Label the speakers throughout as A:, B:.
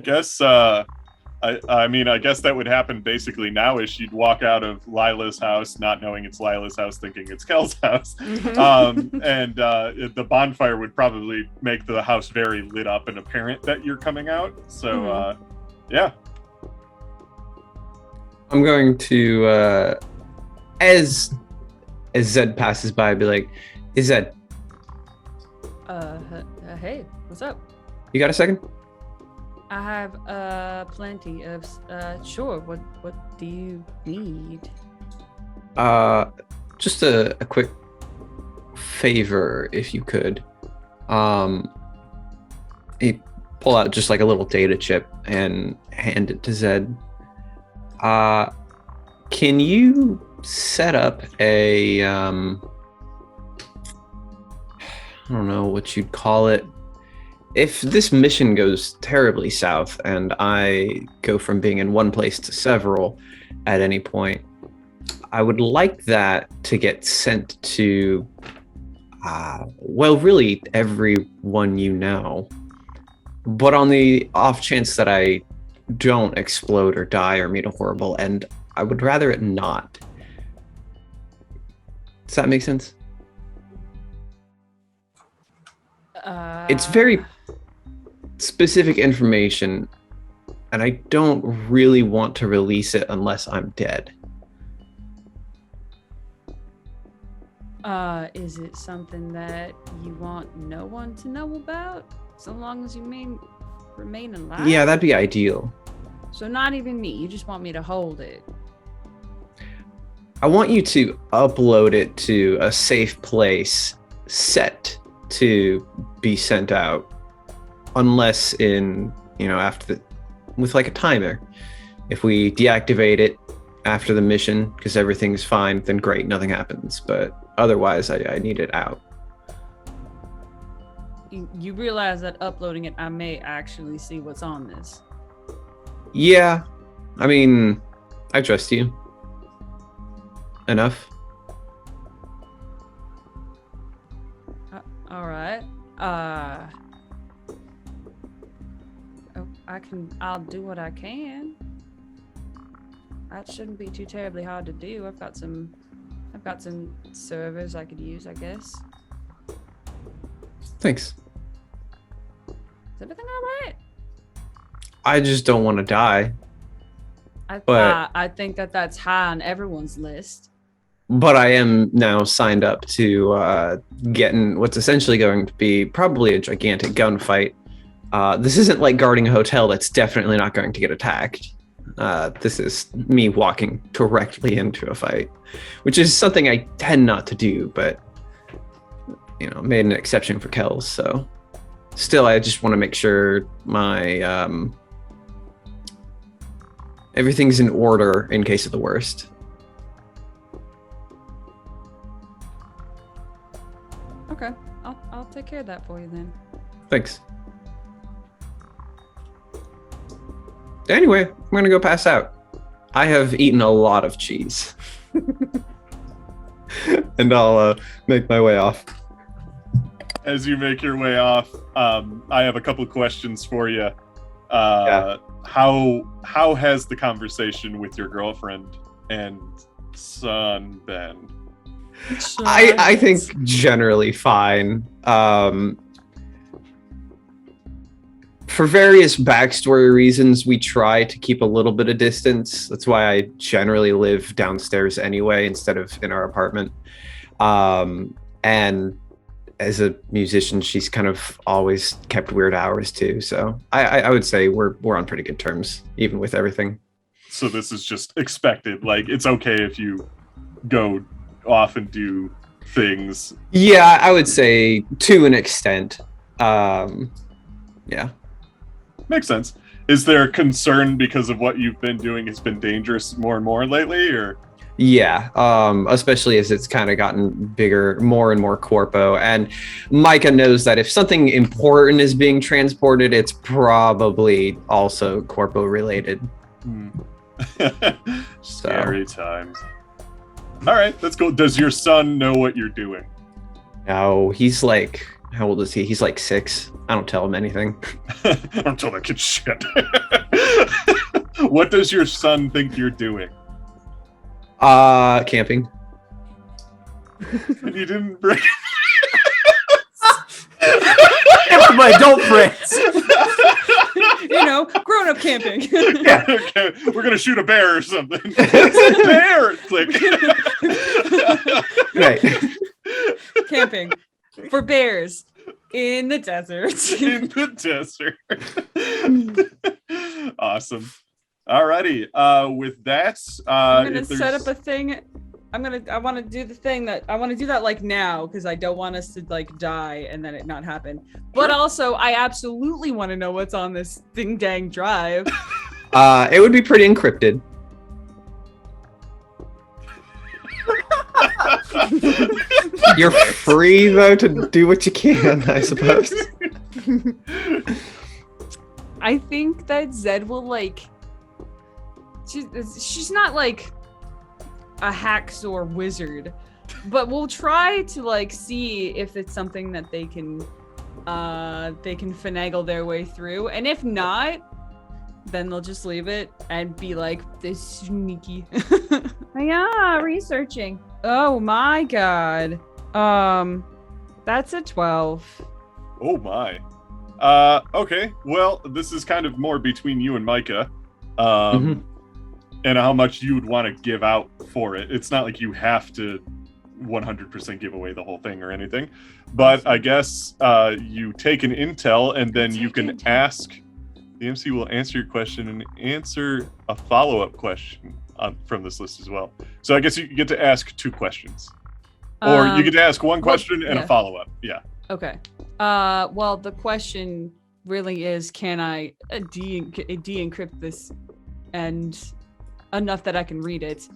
A: guess I mean, I guess that would happen basically now-ish. You'd walk out of Lila's house, not knowing it's Lila's house, thinking it's Kells' house. And the bonfire would probably make the house very lit up and apparent that you're coming out. So, yeah.
B: I'm going to, as Zed passes by, be like, "Hey, Zed.
C: Hey, what's up?
B: You got a second?"
C: I have plenty of sure. What do you need?
B: Just a quick favor, if you could. He pull out just like a little data chip and hand it to Zed. Can you set up a I don't know what you'd call it. If this mission goes terribly south and I go from being in one place to several at any point, I would like that to get sent to, well, really everyone you know. But on the off chance that I don't explode or die or meet a horrible end, I would rather it not. Does that make sense? It's very specific information, and I don't really want to release it unless I'm dead.
C: Is it something that you want no one to know about? So long as you remain alive?
B: Yeah, that'd be ideal.
C: So not even me, you just want me to hold it?
B: I want you to upload it to a safe place set to be sent out, unless with like a timer. If we deactivate it after the mission because everything's fine, then great, nothing happens. But otherwise, I need it out.
C: You realize that uploading it, I may actually see what's on this.
B: Yeah, I mean, I trust you enough.
C: All right. I'll do what I can. That shouldn't be too terribly hard to do. I've got some servers I could use, I guess.
B: Thanks.
C: Is everything all right?
B: I just don't want to die.
C: I think that's high on everyone's list.
B: But I am now signed up to getting what's essentially going to be probably a gigantic gunfight. This isn't like guarding a hotel that's definitely not going to get attacked. This is me walking directly into a fight, which is something I tend not to do, but made an exception for Kells. So still, I just want to make sure my everything's in order in case of the worst.
C: Okay, I'll take care of that for you then.
B: Thanks. Anyway, I'm gonna go pass out. I have eaten a lot of cheese. And I'll make my way off.
A: As you make your way off, I have a couple questions for you.
B: Yeah.
A: How has the conversation with your girlfriend and son been?
B: I think generally fine. For various backstory reasons, we try to keep a little bit of distance. That's why I generally live downstairs anyway, instead of in our apartment. And as a musician, she's kind of always kept weird hours too. So I would say we're on pretty good terms, even with everything.
A: So this is just expected. Like, it's okay if you go off and do things.
B: Yeah, I would say to an extent. Yeah.
A: Makes sense. Is there concern because of what you've been doing has been dangerous more and more lately, or?
B: Yeah, especially as it's kind of gotten bigger, more and more corpo. And Micah knows that if something important is being transported, it's probably also corpo related.
A: Scary times. All right, that's cool. Does your son know what you're doing?
B: No, he's like How old is he? He's like 6. I don't tell him anything.
A: I don't tell that kid shit. What does your son think you're doing?
B: Camping.
A: And you didn't bring.
D: My adult friends.
C: Grown-up camping.
D: Yeah.
A: Okay, we're gonna shoot a bear or something. It's a bear. Click.
B: Right.
C: Camping for bears in the desert.
A: In the desert. Awesome. Alrighty. With that,
C: I'm gonna set up a thing. I want to do the thing that I want to do that like now because I don't want us to like die and then it not happen. But also, I absolutely want to know what's on this ding dang drive.
B: It would be pretty encrypted. You're free though to do what you can, I suppose.
C: I think that Zed will like. She's not like a hacksaw wizard, but we'll try to like see if it's something that they can finagle their way through, and if not, then they'll just leave it and be like this sneaky. Yeah, researching. Oh my god. That's a 12.
A: Oh my. Okay. Well, this is kind of more between you and Micah. And how much you would want to give out for it. It's not like you have to 100% give away the whole thing or anything. But I guess you take an intel and then you can ask. The MC will answer your question and answer a follow-up question from this list as well. So I guess you get to ask 2 questions. Or you get to ask 1 question and a follow-up. Yeah.
C: Okay. Well, the question really is, can I de-encrypt this and enough that I can read it?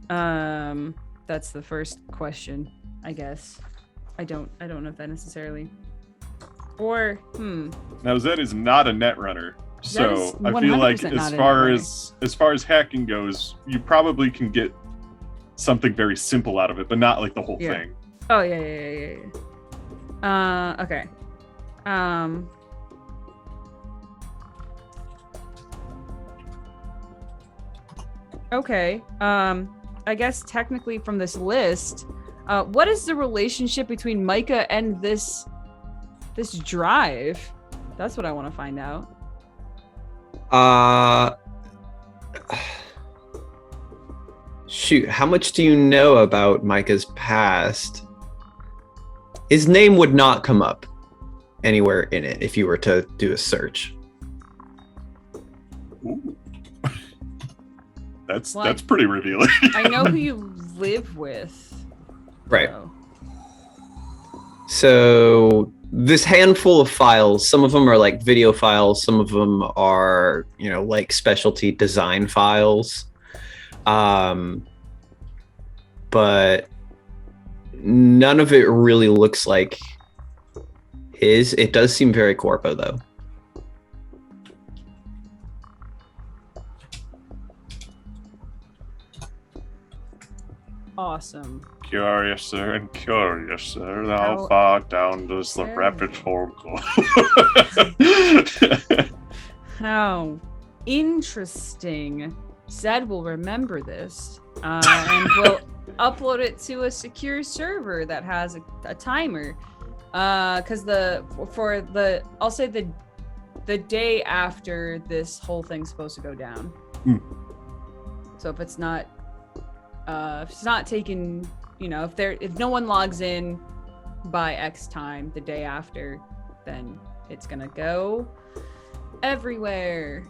C: That's the first question, I guess. I don't know if that necessarily. Or
A: Now Zed is not a net runner, so I feel like as far as hacking goes, you probably can get something very simple out of it, but not like the whole thing.
C: Oh yeah. Okay. Okay. I guess technically from this list, what is the relationship between Micah and this drive? That's what I want to find out.
B: Shoot, how much do you know about Micah's past? His name would not come up anywhere in it if you were to do a search.
A: Ooh. That's pretty revealing.
C: I know who you live with.
B: Right. So this handful of files, some of them are like video files, some of them are, like specialty design files. But none of it really looks like his. It does seem very corpo though.
C: Awesome.
A: Curiouser and curiouser, how far down does the rabbit hole go?
C: How interesting. Zed will remember this and will upload it to a secure server that has a timer. Because I'll say the day after this whole thing's supposed to go down. So if it's not taken, if no one logs in by X time the day after, then it's gonna go everywhere.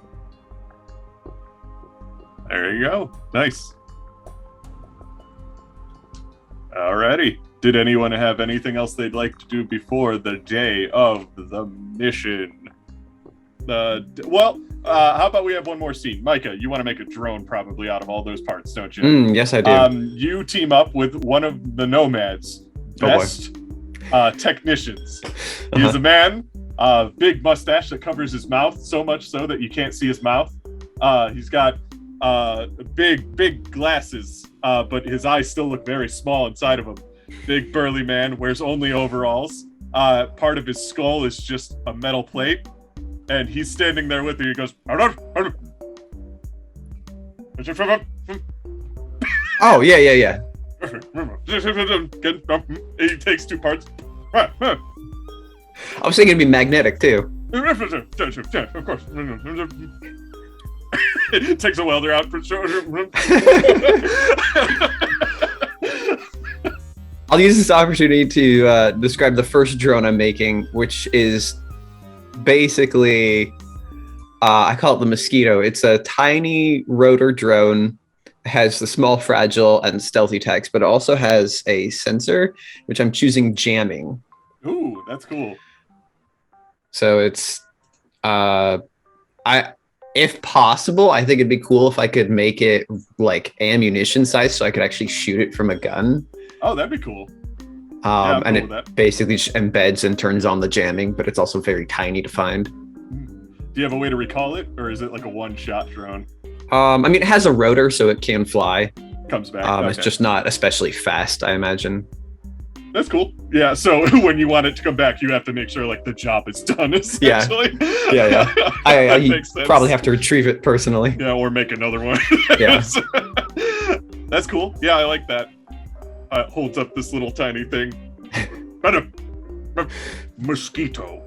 A: There you go. Nice. Alrighty. Did anyone have anything else they'd like to do before the day of the mission? How about we have one more scene? Micah, you want to make a drone probably out of all those parts, don't you?
B: Yes, I do.
A: You team up with one of the Nomad's best technicians. He's a man, big mustache that covers his mouth, so much so that you can't see his mouth. He's got big glasses, but his eyes still look very small inside of him. Big burly man, wears only overalls. part of his skull is just a metal plate, and he's standing there with her. He goes,
B: Oh, yeah.
A: He takes 2 parts.
B: I was thinking it'd be magnetic too.
A: Of course. It takes a welder out for sure.
B: I'll use this opportunity to describe the first drone I'm making, which is basically, I call it the Mosquito. It's a tiny rotor drone. It has the small, fragile, and stealthy text, but it also has a sensor, which I'm choosing jamming.
A: Ooh, that's cool.
B: So it's, if possible, I think it'd be cool if I could make it like ammunition size, so I could actually shoot it from a gun.
A: Oh, that'd be cool.
B: And it basically just embeds and turns on the jamming, but it's also very tiny to find.
A: Do you have a way to recall it, or is it like a one-shot drone?
B: I mean, it has a rotor, so it can fly.
A: Comes back.
B: It's just not especially fast, I imagine.
A: That's cool. Yeah, so when you want it to come back, you have to make sure like the job is done, essentially.
B: Yeah.
A: That
B: I
A: makes sense.
B: probably have to retrieve it personally.
A: Yeah, or make another one.
B: Yeah.
A: That's cool. Yeah, I like that. Holds up this little tiny thing. Mosquito.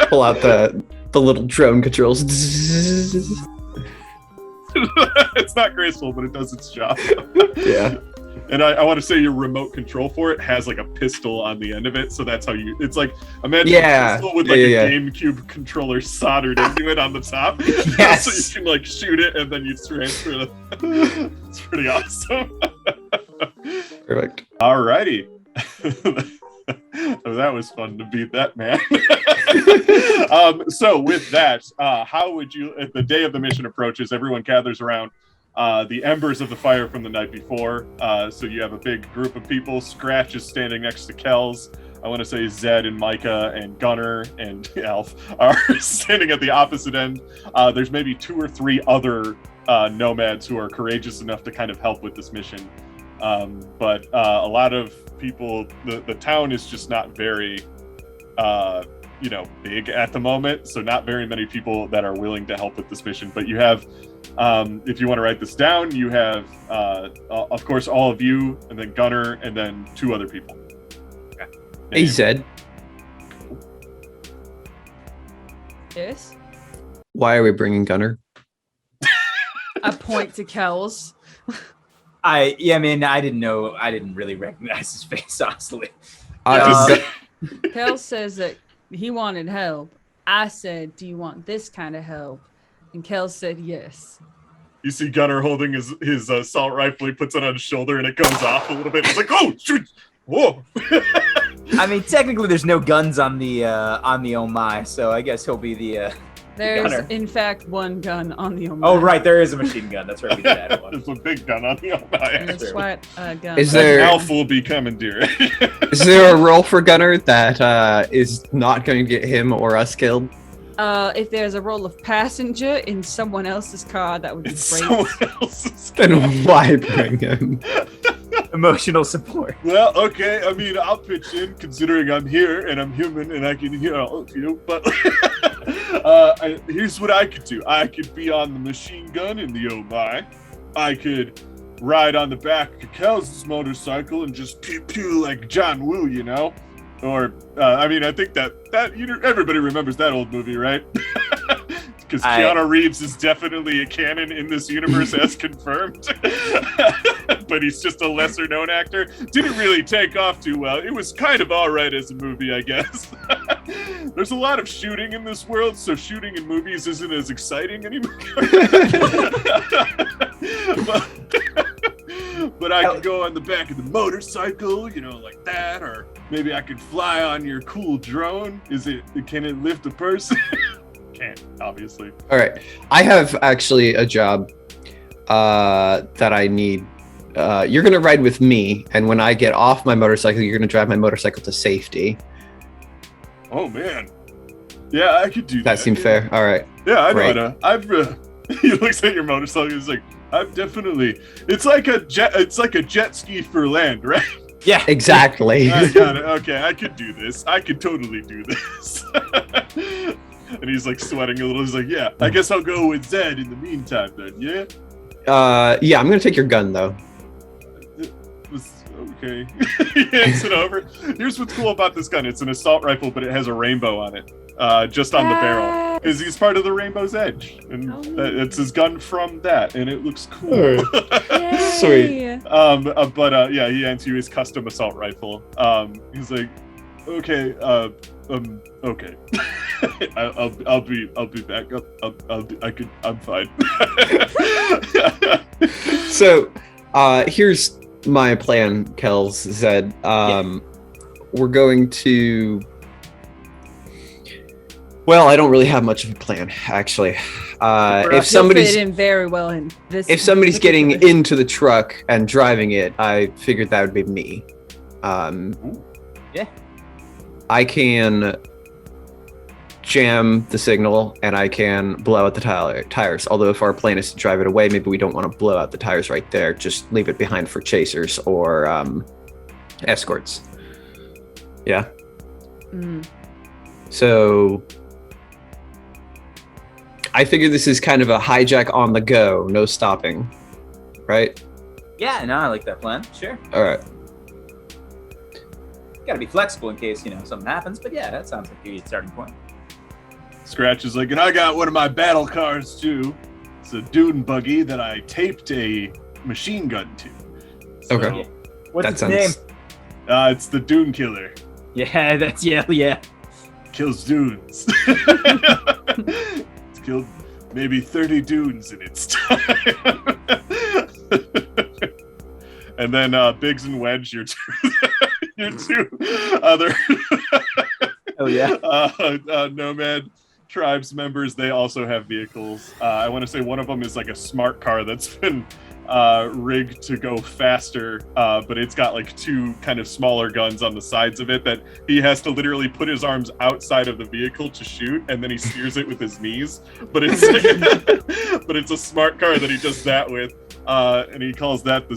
B: Pull out the little drone controls.
A: It's not graceful, but it does its job.
B: Yeah.
A: And I want to say your remote control for it has like a pistol on the end of it, so that's how you. It's like imagine a pistol with like a GameCube controller soldered into it on the top.
B: Yes.
A: So you can like shoot it and then you transfer it. It's pretty awesome.
B: Perfect.
A: Alrighty. That was fun to beat that, man. So with that, how would you, if the day of the mission approaches, everyone gathers around the embers of the fire from the night before. So you have a big group of people. Scratch is standing next to Kells. I want to say Zed and Micah and Gunner and Alf are standing at the opposite end. There's maybe 2 or 3 other nomads who are courageous enough to kind of help with this mission. But a lot of people, the town is just not very, big at the moment. So not very many people that are willing to help with this mission. But you have, if you want to write this down, you have, of course, all of you, and then Gunner, and then 2 other people. Okay.
B: Hey, Zed.
C: Yes?
B: Why are we bringing Gunner?
C: I point to Kells.
D: I didn't really recognize his face, honestly.
C: Kells says that he wanted help. I said, do you want this kind of help? And Kells said yes.
A: You see Gunner holding his assault rifle. He puts it on his shoulder and it goes off a little bit. He's like, oh, shoot! Whoa!
D: I mean, technically, there's no guns on the Oh My, so I guess he'll be the.
C: There's,
D: Gunner.
C: in fact, one gun on the Omai.
D: Oh, right, there is a machine gun. That's right, we did add one.
A: There's a big gun on the Omai.
C: And it's what gun.
B: Is there
A: Alf will be commandeered.
B: is there a role for Gunner that is not going to get him or us killed?
C: If there's a role of passenger in someone else's car, that would be
A: It's
C: great.
A: someone else's.
B: Then why bring him?
D: Emotional support.
A: Well, okay. I mean, I'll pitch in, considering I'm here and I'm human and I can hear all of you. But here's what I could do. I could be on the machine gun in the Oh My. I could ride on the back of Kells' motorcycle and just pew pew like John Woo, you know? Or, I mean, I think that everybody remembers that old movie, right? Because Keanu Reeves is definitely a canon in this universe, as confirmed. But he's just a lesser known actor. Didn't really take off too well. It was kind of all right as a movie, I guess. There's a lot of shooting in this world, so shooting in movies isn't as exciting anymore. But I could go on the back of the motorcycle, you know, like that, or maybe I could fly on your cool drone. Can it lift a person? Can't, obviously.
B: All right. I have actually a job that I need. You're going to ride with me, and when I get off my motorcycle, you're going to drive my motorcycle to safety.
A: Oh, man. Yeah, I could do that.
B: That seems fair. All right.
A: Yeah, I
B: Great.
A: know. He looks at your motorcycle. He's like, I've definitely. It's like a jet ski for land, right?
D: Yeah.
B: Exactly.
A: I got it. Okay, I could do this. I could totally do this. And he's like sweating a little. He's like, yeah, I guess I'll go with Zed in the meantime then, yeah?
B: Yeah, I'm gonna take your gun though.
A: Okay. He hands it over. Here's what's cool about this gun. It's an assault rifle, but it has a rainbow on it. Just on the barrel. Is he's part of the Rainbow's Edge. And it's his gun from that, and it looks cool.
B: Sweet.
A: But yeah, he hands you his custom assault rifle. He's like, okay, okay. I'll be back up. I'm fine.
B: So, here's my plan, Kells, Zed. We're going to... Well, I don't really have much of a plan, actually. If somebody's
C: fit in very well in this.
B: If somebody's getting into the truck and driving it, I figured that would be me.
D: Yeah.
B: I can jam the signal and I can blow out the tires. Although if our plan is to drive it away, maybe we don't want to blow out the tires right there. Just leave it behind for chasers or escorts. Yeah. So I figure this is kind of a hijack on the go, no stopping, right?
D: Yeah, no, I like that plan. Sure.
B: All right.
D: Got to be flexible in case, something happens. But yeah, that sounds like a good starting point.
A: Scratch is like, and I got one of my battle cars too. It's a dune buggy that I taped a machine gun to. So,
B: Okay.
D: What's
B: That
D: its
B: sounds-
D: name?
A: It's the Dune Killer.
D: Yeah, that's yeah.
A: Kills dunes. It's killed maybe 30 dunes in its time. And then Biggs and Wedge, your two other
D: Oh yeah.
A: Nomad tribes members, they also have vehicles. I want to say one of them is like a smart car that's been rigged to go faster, but it's got like two kind of smaller guns on the sides of it that he has to literally put his arms outside of the vehicle to shoot, and then he steers it with his knees. But it's but it's a smart car that he does that with, and he calls that the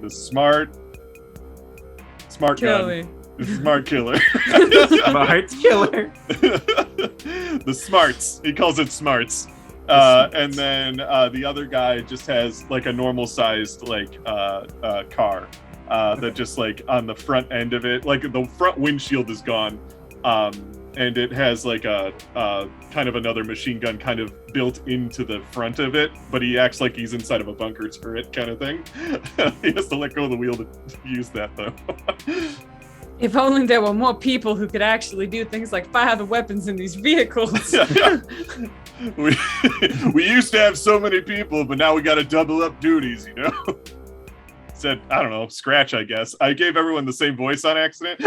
A: the smart gun. The smart killer.
D: Smart killer.
A: The smarts. He calls it smarts. And then the other guy just has like a normal sized car that just like on the front end of it, like the front windshield is gone, and it has like a kind of another machine gun kind of built into the front of it, but he acts like he's inside of a bunker turret kind of thing. He has to let go of the wheel to use that though.
C: If only there were more people who could actually do things like fire the weapons in these vehicles.
A: We used to have so many people, but now we got to double up duties, Said, I don't know, Scratch, I guess. I gave everyone the same voice on accident.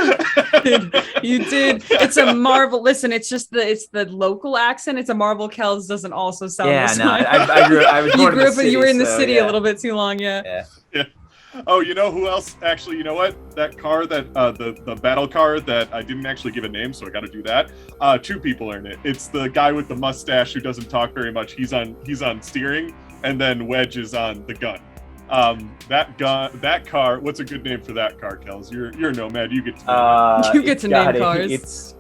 C: You did. It's a marvel. Listen, it's the local accent. It's a marvel. Kells doesn't also sound.
D: Yeah,
C: this
D: no,
C: way.
D: I grew up.
C: You grew up and
D: city,
C: you were in the
D: so,
C: city
D: yeah.
C: a little bit too long. Yeah.
A: Oh, you know who else? Actually, you know what? That car, that the battle car that I didn't actually give a name, so I got to do that. Two people are in it. It's the guy with the mustache who doesn't talk very much. He's on steering, and then Wedge is on the gun. That car. What's a good name for that car, Kells? You're a nomad. You get to.
C: You get to name cars.
D: It's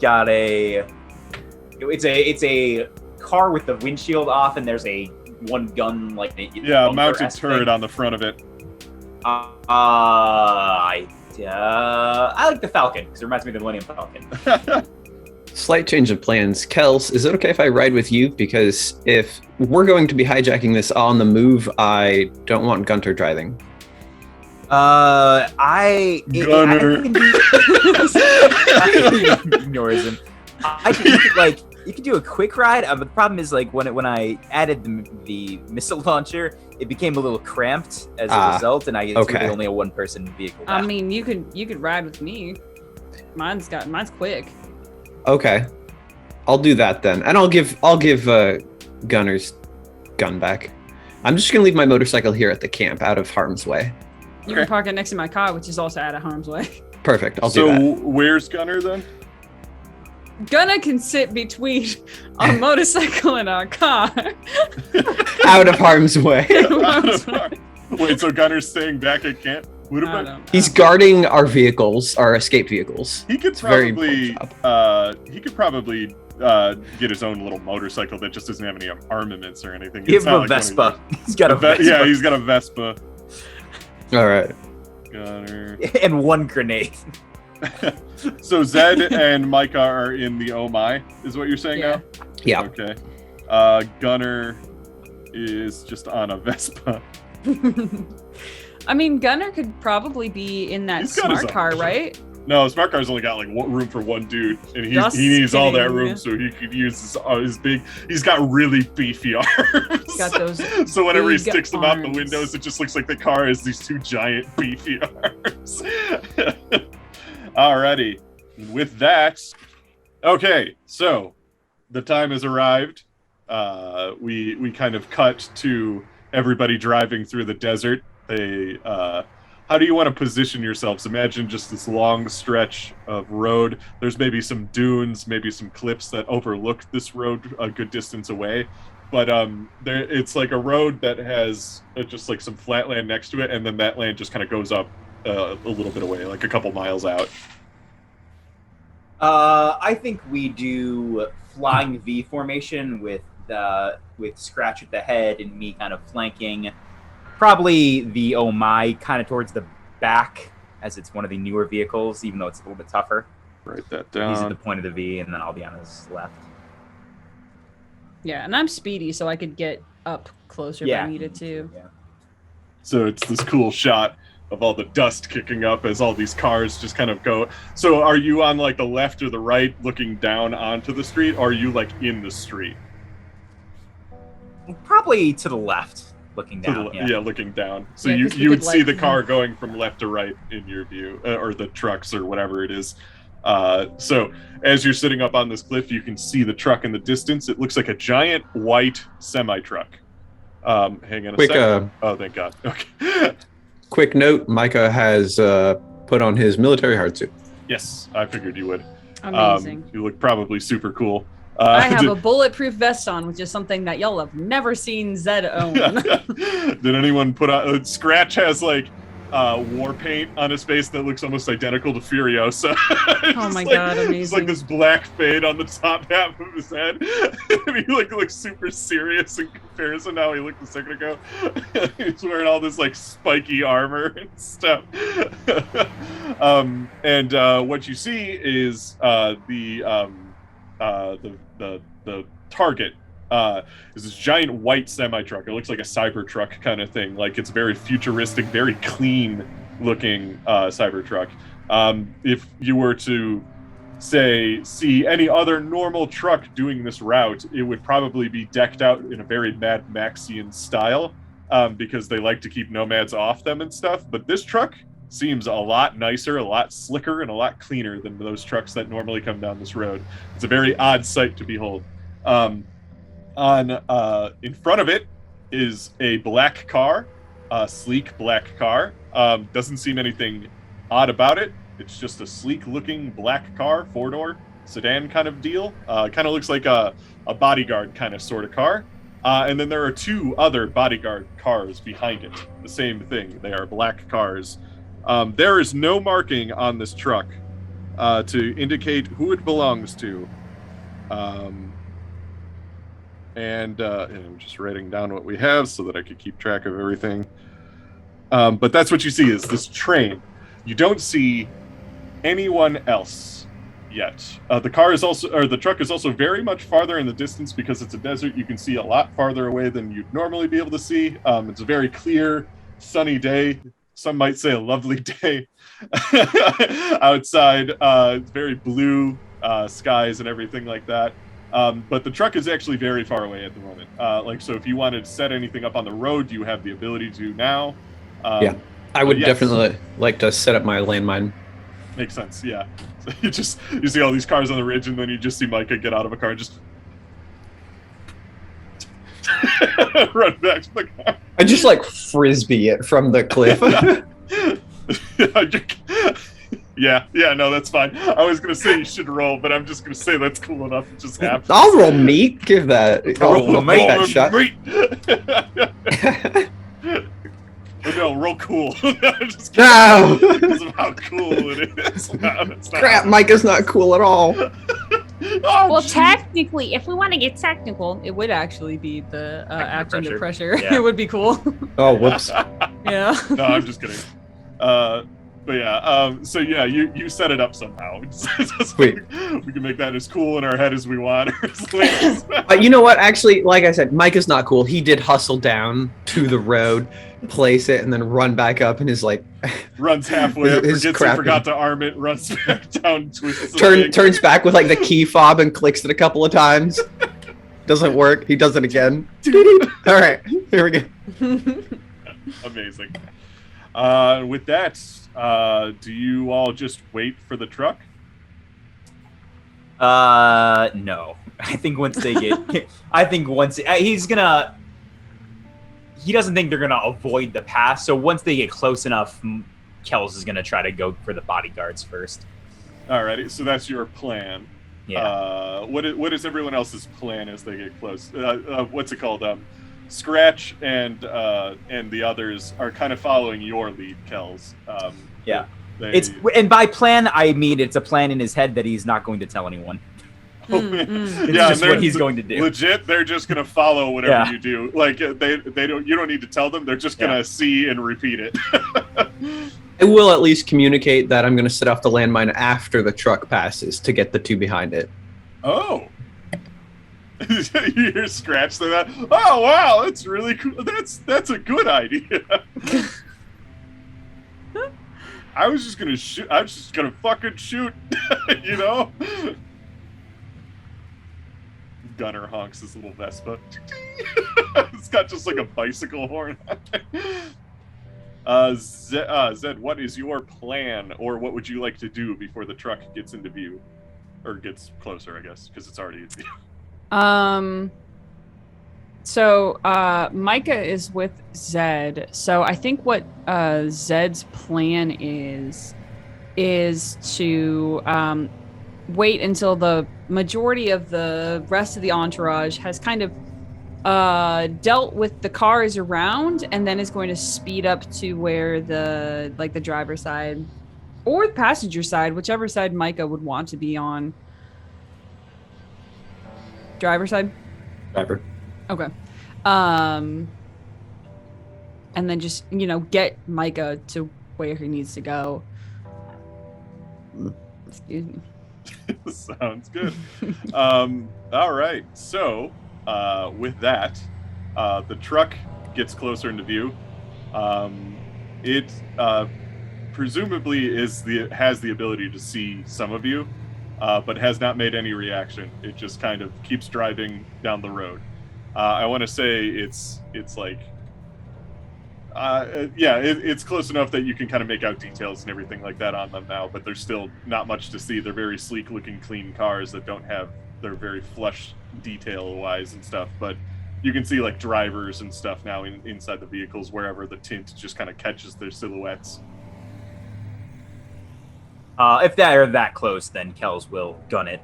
D: a car with the windshield off, and there's a one gun
A: mounted turret on the front of it.
D: I like the Falcon because it reminds me of the Millennium Falcon.
B: Slight change of plans. Kells, is it okay if I ride with you? Because if we're going to be hijacking this on the move, I don't want Gunter driving.
A: Gunner.
D: Ignores him. You could do a quick ride, but the problem is when I added the missile launcher, it became a little cramped as a result, and it's really only a one-person vehicle now.
C: I mean, you could ride with me. Mine's quick.
B: Okay, I'll do that then, and I'll give Gunner's gun back. I'm just gonna leave my motorcycle here at the camp, out of harm's way.
C: You can park it next to my car, which is also out of harm's way.
B: Perfect. I'll do that.
A: So where's Gunner then?
C: Gunner can sit between our motorcycle and our car.
B: Out of harm's way.
A: Wait, so Gunner's staying back at camp? What about?
B: He's guarding our vehicles, our escape vehicles.
A: He could probably. Get his own little motorcycle that just doesn't have any armaments or anything.
D: Give him a Vespa. He's got a Vespa.
A: Yeah, he's got a Vespa.
B: All right.
A: Gunner.
D: And one grenade.
A: So Zed and Micah are in the Oh My, is what you're saying now?
B: Yeah.
A: Okay. Gunner is just on a Vespa.
C: I mean, Gunner could probably be in that smart car, right?
A: No, smart car's only got like room for one dude, and he needs all that room so he could use his big. He's got really beefy arms.
C: Got those
A: so whenever he sticks them out
C: arms.
A: the windows, it just looks like the car has these two giant beefy arms. Alrighty, with that, okay, so the time has arrived. We kind of cut to everybody driving through the desert. How do you want to position yourselves? Imagine just this long stretch of road. There's maybe some dunes, maybe some cliffs that overlook this road a good distance away. But it's like a road that has just like some flat land next to it, and then that land just kind of goes up a little bit away, like a couple miles out.
D: I think we do flying V formation with Scratch at the head and me kind of flanking. Probably the Oh My kind of towards the back, as it's one of the newer vehicles, even though it's a little bit tougher.
A: Write that down.
D: He's at the point of the V, and then I'll be on his left.
C: Yeah, and I'm speedy, so I could get up closer if I needed to.
D: Yeah.
A: So it's this cool shot of all the dust kicking up as all these cars just kind of go. So are you on like the left or the right looking down onto the street, or are you like in the street?
D: Probably to the left. Looking down,
A: looking down. So
C: Yeah,
A: you would see the car going from left to right in your view, or the trucks or whatever it is. So as you're sitting up on this cliff, you can see the truck in the distance. It looks like a giant white semi-truck. Hang on a second. Oh, thank God. Okay.
B: Quick note, Micah has put on his military hardsuit.
A: Yes, I figured you would.
C: Amazing.
A: You look probably super cool.
C: I have a bulletproof vest on, which is something that y'all have never seen Zed own.
A: Did anyone put on... Scratch has, like, war paint on his face that looks almost identical to Furiosa.
C: Oh my God, amazing.
A: It's like this black fade on the top half of his head. And he, like, looks super serious in comparison to how he looked a second ago. He's wearing all this, like, spiky armor and stuff. And what you see is the target is this giant white semi-truck. It looks like a Cybertruck kind of thing. Like, it's very futuristic, very clean looking Cybertruck. If you were to see any other normal truck doing this route, it would probably be decked out in a very Mad Maxian style, because they like to keep nomads off them and stuff. But this truck seems a lot nicer, a lot slicker, and a lot cleaner than those trucks that normally come down this road. It's a very odd sight to behold. In front of it is a black car, a sleek black car. Doesn't seem anything odd about it. It's just a sleek-looking black car, four-door sedan kind of deal. Kind of looks like a bodyguard kind of sort of car. And then there are two other bodyguard cars behind it. The same thing. They are black cars. There is no marking on this truck to indicate who it belongs to. And I'm just writing down what we have so that I could keep track of everything. But that's what you see is this train. You don't see anyone else yet. The truck is also very much farther in the distance because it's a desert. You can see a lot farther away than you'd normally be able to see. It's a very clear, sunny day. Some might say a lovely day outside. Very blue skies and everything like that. But the truck is actually very far away at the moment. So if you wanted to set anything up on the road, you have the ability to now.
B: Yeah, I would definitely like to set up my landmine.
A: Makes sense, yeah. So you see all these cars on the ridge, and then you just see Micah get out of a car and just run back to the car.
B: I just like frisbee it from the cliff.
A: Yeah, no, that's fine. I was gonna say you should roll, but I'm just gonna say that's cool enough. It just happens.
B: I'll roll meat. Give that.
A: Roll
B: make that shot.
A: Meat. Okay, No, real cool. Just
B: No!
A: because of how cool it is. No, that's not
B: Crap, Micah's not cool at all.
A: Oh,
C: Well,
A: geez.
C: technically, if we want to get technical, it would actually be the act under pressure.
D: Yeah.
C: It would be cool.
B: Oh, whoops.
C: Yeah.
A: No, I'm just kidding. But yeah, so yeah, you set it up somehow.
B: Sweet.
A: We can make that as cool in our head as we want. Or as late as-
B: But you know what? Actually, like I said, Micah's not cool. He did hustle down to the road, place it, and then run back up and is like...
A: Runs halfway up,
B: His
A: forgets he
B: crappy-
A: forgot to arm it, runs back down, twists the leg.
B: turns back with like the key fob and clicks it a couple of times. Doesn't work. He does it again. All right, here we go.
A: Amazing. With that, do you all just wait for the truck?
D: No. I think once they get, he doesn't think they're gonna avoid the pass. So once they get close enough, Kells is gonna try to go for the bodyguards first.
A: Alrighty, so that's your plan.
D: Yeah.
A: What is everyone else's plan as they get close? What's it called? Scratch and the others are kind of following your lead, Kells.
D: Yeah. And by plan I mean it's a plan in his head that he's not going to tell anyone. It's just what he's going to do.
A: Legit, they're just gonna follow whatever you do. Like they don't. You don't need to tell them. They're just gonna see and repeat it.
B: I will at least communicate that I'm going to set off the landmine after the truck passes to get the two behind it.
A: Oh. You hear Scratch say that? Oh wow, that's really cool. That's a good idea. I was just gonna shoot. I was just gonna fucking shoot. You know. Gunner honks his little Vespa. It's got just like a bicycle horn. Zed, what is your plan, or what would you like to do before the truck gets into view, or gets closer? I guess because it's already in view.
C: So Micah is with Zed. So I think what Zed's plan is to wait until the majority of the rest of the entourage has kind of dealt with the cars around, and then is going to speed up to where the driver's side or the passenger side, whichever side Micah would want to be on. Driver's side?
B: Driver.
C: Okay. And then just, get Micah to where he needs to go. Excuse me.
A: Sounds good. All right. So, with that, the truck gets closer into view. It presumably has the ability to see some of you, but has not made any reaction. It just kind of keeps driving down the road. I want to say it's like, it's close enough that you can kind of make out details and everything like that on them now, but there's still not much to see. They're very sleek looking, clean cars that they're very flush detail wise and stuff, but you can see like drivers and stuff now inside the vehicles wherever the tint just kind of catches their silhouettes.
D: If they're that close, then Kells will gun it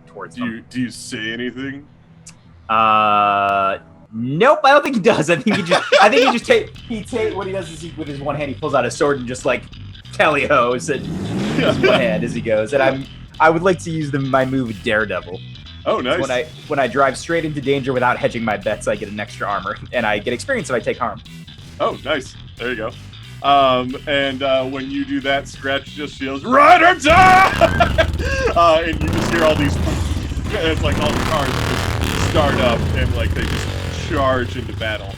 D: towards them.
A: Do you say anything?
D: Nope, I don't think he does. I think he just take what he does is with his one hand he pulls out a sword and just like tally-hos at his one hand as he goes. And I would like to use my move Daredevil.
A: Oh, nice.
D: So when I drive straight into danger without hedging my bets, I get an extra armor, and I get experience if I take harm.
A: Oh, nice. There you go. And when you do that, Scratch just yells, "Ride or die!" And you just hear all these, it's like all the cars just start up and like they just charge into battle.